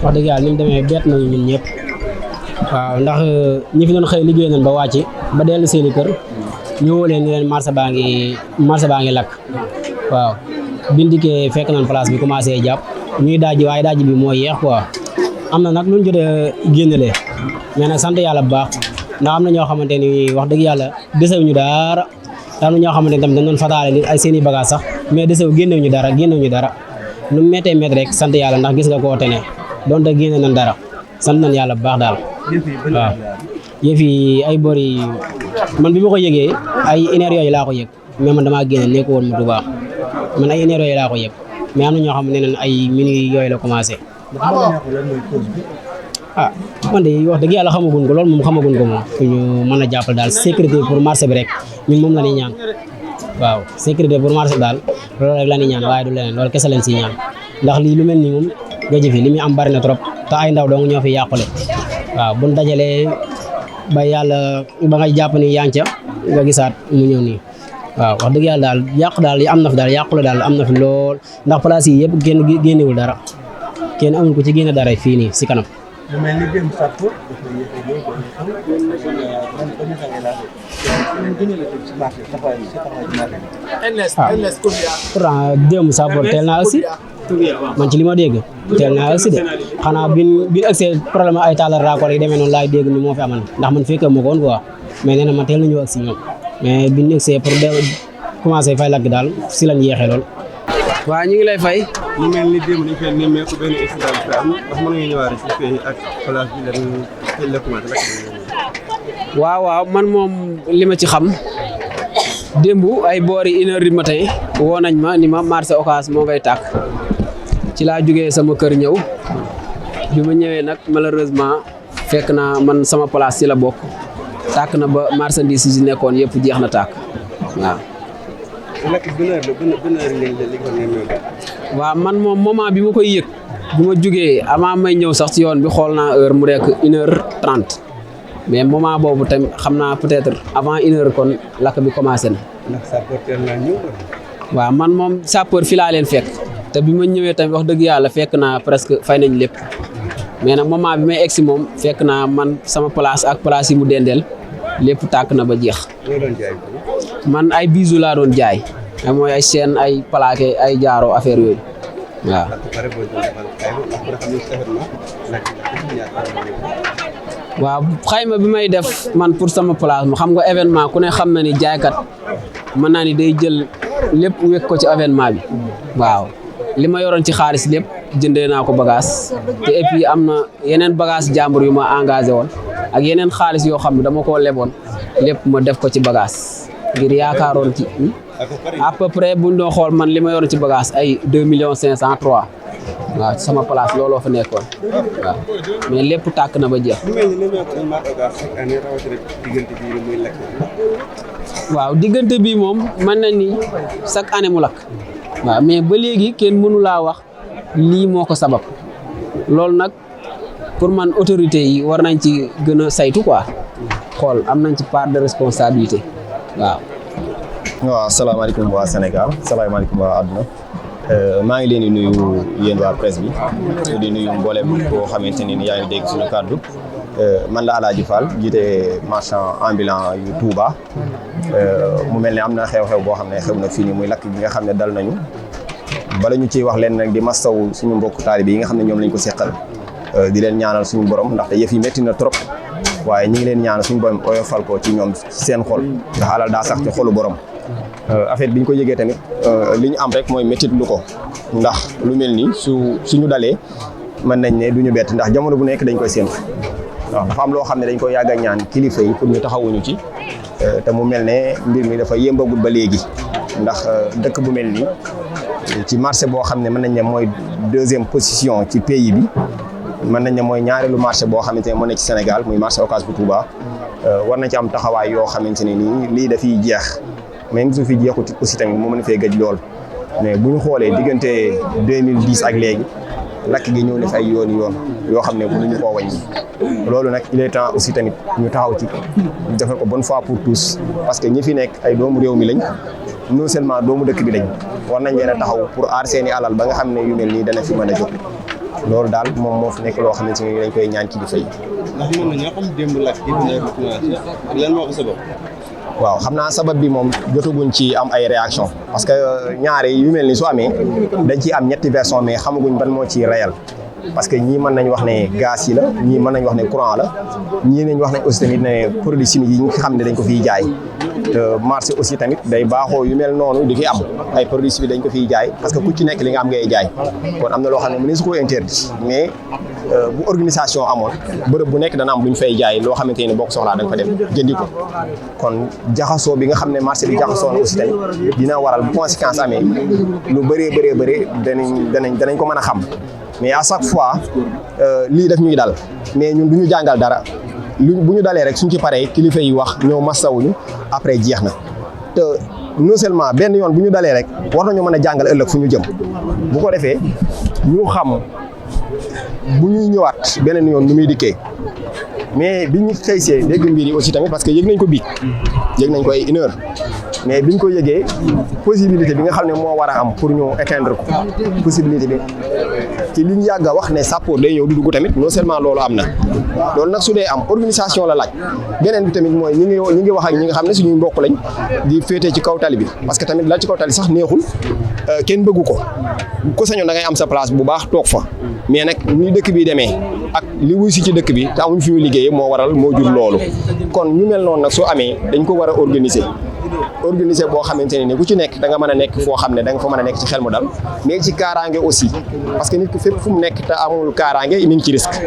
wax dëgg yàlla ni mu demee bett nañu ñun ñëpp waaw ndax ñi fi doon xëy liggéey nañ ba wàcc ba dellu seeni kër ñu woo leen ni leen marché baa ngi lakk waaw bindikee fekk nañ place bi commencé jàpp ñuy dajji waaye dajji bi moo yeex quoi am na nag luñ jot a génnelee mais nag sant yàlla bu baax ndax am na ñoo xamante ni wax dëgg yàlla desewuñu dara am na ñoo xamante ni tamit dañ doon fataale li ay seen i bagage sax mais génnewuñu dara lu méttee métti rek sant yàlla ndax gis nga koo tene donte génne nañ dara sant nañ yàlla bu baax daal waaw yëf yi ay bori man bi ma ko yëgee ay une heure yooyu laa ko yëg mais man damaa génne nekk woon mu du baax man ay une heure yooyu laa ko yëg mais am na ñoo xam ne ay minuit yooyu la commencé man de wax dëgg yàlla xamaguñ ko loolu moom xamaguñ ko moom fu ñu mën a jàppal daal sécurité pour marché bi rek ñun moom la ñuy ñaan waaw sécurité pour marché bi daal loolu rek la ñuy ñaan waaye du leneen loolu kese leen si ñaan ndax lii lu mel nii moom gëj fi li muy am bari na trop te ay ndaw dong ñoo fi yàqule waaw buñ dajalee ba yàlla ba ngay jàpp ni yaa ngi ca nga gisaat mu ñëw nii waaw wax dëgg yàlla daal yàq daal am na fi daal yàqule daal am na fi lool ndax place yi yëpp kenn génnewul dara kenn amul ko ci génne dara fii nii si kanam. mu mel ni démb sax pour pourtant démb sax pour teel naa agsi man ci li ma dégg teel naa agsi de xanaa bi agsee problème ay taalal raakool yi demee noonu laay dégg ni moo fi amoon ndax man fekkee ma ko woon quoi mais nee na ma teel na ñëw agsi ñoom mais bi ñu agsee pour commencé fay lakk daal si lañ yeexee lool. waaw ñu ngi lay fay. mu mel ni démb dañu fay nemmeeku benn accident bi am ndax mën nga ñëwaat ci fii ak place bi la commencé lakk. waaw man moom li ma ci xam démb ay boori 1h du matin woo nañ ma ni ma marché Ocass moo ngay tàkk ci laa jógee sama kër ñëw bi ma ñëwee nag malheureusement fekk naa man sama place ci la bokk tàkk na ba marchandise yi nekkoon yëpp jeex na tàkk waaw. waaw man moom moment bi ma koy yëg bi ma jugee avant may ñëw sax ci yoon bi xool naa heure mu nekk 1h30 mais moment boobu tamit xam naa peut-être avant 1h kon lakk bi commencé na. ndax sapeur teel naa ñëw. waaw man moom sapeur fi laa leen fekk te bi ma ñëwee tamit wax dëgg yàlla fekk naa presque fay nañ lépp mais nag moment bi may egsi moom fekk naa man sama place ak place yi mu dendeel lépp tàkk na ba jeex. man ay bijoux laa doon jaay mooy ay chaîne ay plaqué ay jaaro affaire yooyu waaw. waaw xayma bi may def man pour sama place mu xam nga événement ku ne xam na ni jaaykat mën naa ni day jël lépp wekk ko ci événement bi waaw li ma yoroon ci xaalis lépp jëndee naa ko bagage te et puis am na yeneen bagage jàmbur yu ma engagé woon ak yeneen xaalis yoo xam ne dama koo leboon lépp ma def ko ci bagage ngir yaakaaroon ci à peu près buñ doon xool man li ma yoroon ci bagage ay 2,503,000 waaw sama place looloo fa nekkoon waaw mais lépp tàkk na ba jeex. waaw diggante bi moom mën na ni chaque année mu lakk waaw mais ba léegi kenn mënu laa wax lii moo ko sabab loolu nag pour man autorité yi war nañ ci gën a saytu quoi xool am nañ ci part de responsabilité waaw. waaw asalaamaaleykum waa Sénégal asalaamaaleykum waa àdduna maa ngi leen di nuyu yéen waa presse bi di nuyu mboolem koo xamante ni yaa ngi dégg suñu kàddu man la Alaaji Fall jiite marchand ambulant yu Touba mu mel ne am na xew-xew boo xam ne xew na fii nii muy lakk gi nga xam ne dal nañu bala ñu ciy wax leen nag di mastaw suñu mbokk taalibe yi nga xam ne ñoom lañ ko seqal di leen ñaanal suñu borom ndaxte yëf yi métti na trop waaye ñi ngi leen ñaanal suñu borom oyofal ko ci ñoom seen xol ndax alal daa sax ci xolu borom. affaire bi ñu ko yëgee tamit li ñu am rek mooy métit lu ko ndax lu mel nii suñu dalee mën nañ ne duñu bett ndax jamono bu nekk dañ koy séntu waaw dafa am loo xam ne dañ koy yàgg a ñaan kilifa yi pour ñu taxawuñu ci te mu mel ne mbir mi dafa yëmbagul ba léegi ndax dëkk bu mel nii ci marché boo xam ne mën nañ ne mooy 2e position ci pays bi mën nañ ne mooy ñaareelu marché boo xamante ne moo ne ci Sénégal muy marché Ocass bu Touba war na ci am taxawaay yoo xamante ne nii lii dafiy jeex même su fi jeexut aussi tamit mu mën a fee gëj lool mais bu ñu xoolee diggante 2010 ak léegi lakk gi ñëw na fi ay yoon yoo xam ne mënuñu koo wàññi loolu nag il est temps aussi tamit ñu taxaw ci defal ko bonne fois pour tous parce que ñi fi nekk ay doomu réew mi lañ non seulement doomu dëkk bi lañ war nañ leen a taxaw pour aar seeni alal ba nga xam ne yu mel nii dana fi mën a jóg loolu daal moom moo fi nekk loo xamante ni dañ koy ñaan kilifa yi. ndax mën nañoo xam démb lakk gi dina ko commencé ak lan moo ko sabab. waaw xam naa sabab bi moom jotaguñ ci am ay réaction parce que ñaari yu mel ni su amee dañ ciy am ñetti version mais xamaguñ ban moo ci réel parce que ñii mën nañ wax ne gaz yi la ñii mën nañ wax ne courant la ñii nañ wax ne aussi tamit ne produits chimiques yi nga xam ne dañ ko fiy jaay te marché aussi tamit day baaxoo yu mel noonu di fi am ay produits chimiques dañ ko fiy jaay parce que ku ci nekk li nga am ngay jaay kon am na loo xam ne mënees su koo interdit mais bu organisation amoon bërëb bu nekk dana am lu ñu fay jaay loo xamante ne boo ko soxlaa da nga fa dem jëndi ko kon jaxasoo bi nga xam ne marché bi jaxasoo na aussi tamit dina waral bu conséquence amee lu bëree danañ ko mën a xam mais à chaque fois lii daf ñuy dal mais ñun du ñu jàngal dara bu ñu dalee rek suñ ci paree kilifa yi wax ñoo massawuñu après jeex na te non seulement benn yoon bu ñu dalee rek war nañoo mën a jàngal ëllëg fu ñu jëm bu ko defee ñu xam bu ñuy ñëwaat beneen yoon nu muy dikkee mais bi ñu xëy see dégg mbir yi aussi tamit parce que yëg nañ ko biig yëg nañ ko ay une heure mais biñ ko yëgee possibilité bi nga xam ne moo war a am pour ñu éteindre ko possibilité bi ci li ñu yàgg a wax ne sappoor day ñëw du dugg tamit non seulement loolu am na loolu nag su dee am organisation la laaj beneen bi tamit mooy ñi ngi wax ak ñi nga xam ne suñuy mbokk lañ di féetee ci kaw tali bi parce que tamit la ci kaw tali sax neexul kenn bëggu ko sañoon da ngay am sa place bu baax toog fa mais nag ni dëkk bi demee ak li wuy si ci dëkk bi te amuñ fi ñu liggéeyee moo waral moo jur loolu kon ñu mel noonu nag soo amee dañ ko war a organiser boo xamante ne ni ku ci nekk da nga mën a nekk foo xam ne da nga fa mën a nekk ci xel mu dal mais ci kaaraange aussi parce que nit ki fépp fu mu nekk te amul kaaraange mi ngi ci risque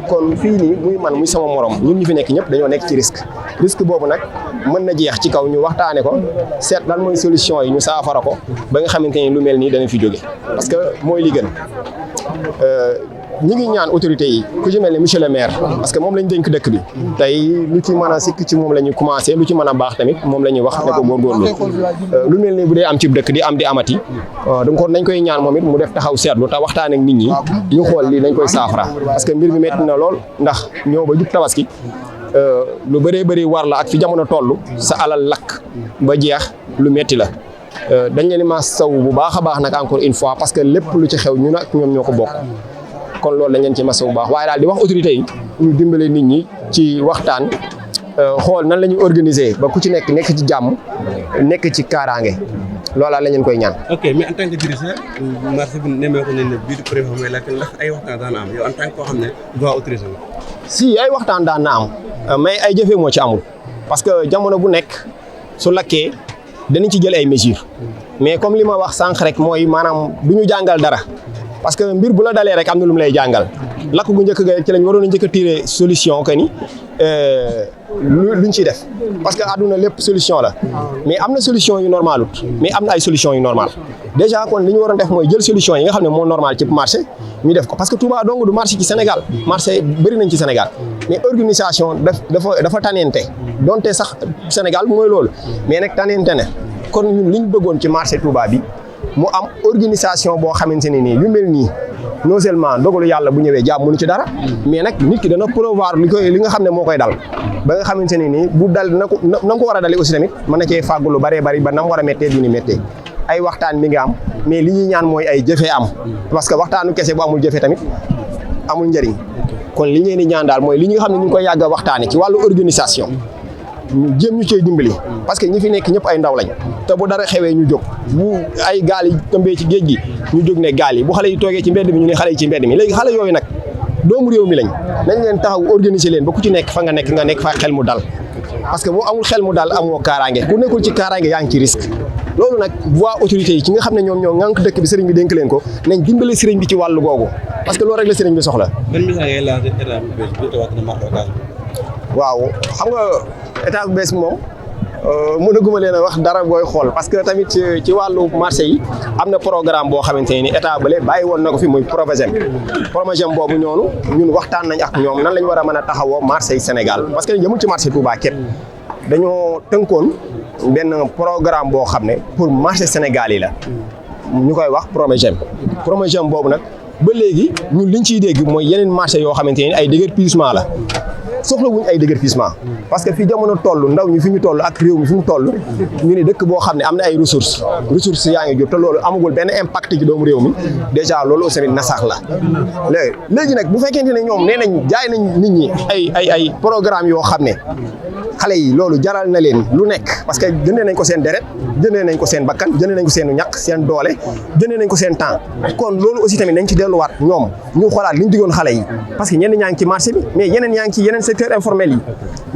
kon fii nii muy man muy sama morom ñun ñu fi nekk ñëpp dañoo nekk ci risque boobu nag mën na jeex ci kaw ñu waxtaane ko seet lan mooy solution yi ñu saafara ko ba nga xamante ni lu mel nii dana fi jóge parce que mooy li gën ñi ngi ñaan autorité yi ku ci mel ne monsieur le maire parce que moom lañ dénk dëkk bi tey lu ci mën a sikk ci moom la ñu commencé lu ci mën a baax tamit moom la ñuy wax ne ko góorgóorlu lu mel ni bu dee am ci dëkk di am di amati donc kon nañ koy ñaan moom it mu def taxaw seetlu te waxtaan ak nit ñi ñu xool lii nañ koy saafara parce que mbir mi métti na lool ndax ñëw ba jub tabaski lu bëree war la ak fi jamono toll sa alal lakk ba jeex lu métti la dañ leen ma saw bu baax a baax nag encore une fois parce que lépp lu ci xew ñun ak ñoom ñoo ko bokk kon loolu dañ leen ci masa bu baax waaye daal di wax autorités yi ñu dimbale nit ñi ci waxtaan xool nan la ñuy organiser ba ku ci nekk ci jàmm nekk ci kaaraange loolu daal la ñu koy ñaan. ok mais en tant que dirigeant marché bi nemmeeku nañ ne bii du préfet mooy lakk ndax ay waxtaan daan am yow en tant que koo xam ne doit autoriser la. si ay waxtaan daan na am mais ay jëfee moo ci amul parce que jamono bu nekk su lakkee danañ ci jël ay mesures mais comme li ma wax sànq rek mooy maanaam du ñu jàngal dara. parce que mbir bu la dalee rek am na lu mu lay jàngal lakk gu njëkk ga ci lañ waroon a njëkk a tirer solution que ni luñ ciy def parce que àdduna lépp solution la mais am na solution yu normalut mais am na ay solution yu normal déjà kon li ñu waroon def mooy jël solution yi nga xam ne moo normal ci marché ñu def ko parce que Touba dong du marché ci Sénégal marché bëri nañ ci Sénégal mais organisation dafa tanente donte sax Sénégal mooy loolu mais nag tanente ne kon ñun li ñu bëggoon ci marché Touba bi mu am organisation boo xamante ne nii yu mel nii non seulement ndogalu yàlla bu ñëwee jàmm mënu ci dara mais nag nit ki dana prévoir li nga xam ne moo koy dal ba nga xamante ne nii bu dal na ko war a dalee aussi tamit mën na cee fàggu lu bëree bëri ba nam war a méttee du ni méttee ay waxtaan mi nga am mais li ñuy ñaan mooy ay jëfee am parce que waxtaanu kese bu amul jëfee tamit amul njëriñ kon li ñu leen di ñaan daal mooy li nga xam ne ñu ngi koy yàgg a waxtaane ci wàllu organisation ñu jéem ñu cee dimbali parce que ñi fi nekk ñëpp ay ndaw lañ te bu dara xewee ñu jóg bu ay gaal yi tëmbee ci géej gi ñu jóg ne gaal yi bu xale yi toogee ci mbedd mi ñu ne xale yi ci mbedd mi léegi xale yooyu nag doomu réew mi lañ nañ leen taxaw organiser leen ba ku ci nekk fa nga nekk fa xel mu dal parce que boo amul xel mu dal amoo kaaraange ku nekkul ci kaaraange yaa ngi ci risque loolu nag voie autorité yi ci nga xam ne ñoom ñoo ŋànk dëkk bi sëriñ bi dénk leen ko nañ dimbale sëriñ bi ci wàllu googu parce que loolu rek la sëriñ bi soxla. waaw xam nga état bu bees moom mënaguma leen a wax dara booy xool parce que tamit ci wàllu marché yi am na programme boo xamante ne ni état bële bàyyi woon na ko fi muy Promogem boobu noonu ñun waxtaan nañ ak ñoom nan lañ war a mën a taxawoo marché yi Sénégal parce que yëmul ci marché Touba képp dañoo tënkoon benn programme boo xam ne pour marché Sénégal yi la ñu koy wax Promogem boobu nag ba léegi ñun liñ ciy dégg mooy yeneen marché yoo xamante ne ay déguerpissement la soxlawuñ ay déguerpissement parce que fi jamono toll ndaw ñi fi ñu toll ak réew mi fi mu toll ñu ne dëkk boo xam ne am na ay ressources yaa ngi jur te loolu amagul benn impact ci doomu réew mi déjà loolu aussi tamit nasax la léegi nag bu fekkente ne ñoom nee nañ jaay nañ nit ñi ay programme yoo xam ne xale yi loolu jaral na leen lu nekk parce que jëndee nañ ko seen deret jëndee nañ ko seen bakkan jëndee nañ ko seen ñàkk seen doole jëndee nañ ko seen temps kon loolu aussi tamit nañ ci delluwaat ñoom ñu xoolaat li ñu digoon xale yi parce que ñenn ñaa ngi ci marché bi mais yeneen yaa ngi ci yeneen secteur informel yi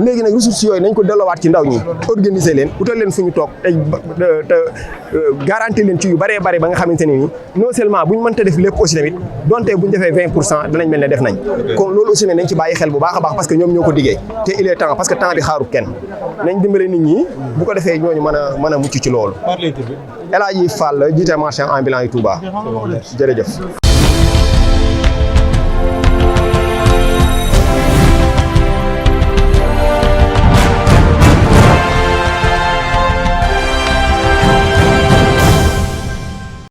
léegi nag ressources yooyu nañ ko delluwaat ci ndaw ñi organiser leen utal leen fu ñu toog te garantir leen ci yu bëree bëri ba nga xamante ne ni non seulement buñ mënta def lépp aussi tamit donte buñ defee 20% danañ mel ne def nañ kon loolu aussi nañ ci bàyyi xel bu baax a baax parce que ñoom ñoo ko diggee te il est temps parce que temps bi xaaru kenn nañ dimbale nit ñi bu ko defee ñooñu mën a mucc ci loolu El Hadji Fall jiite marchand ambulant yi Touba jërëjëf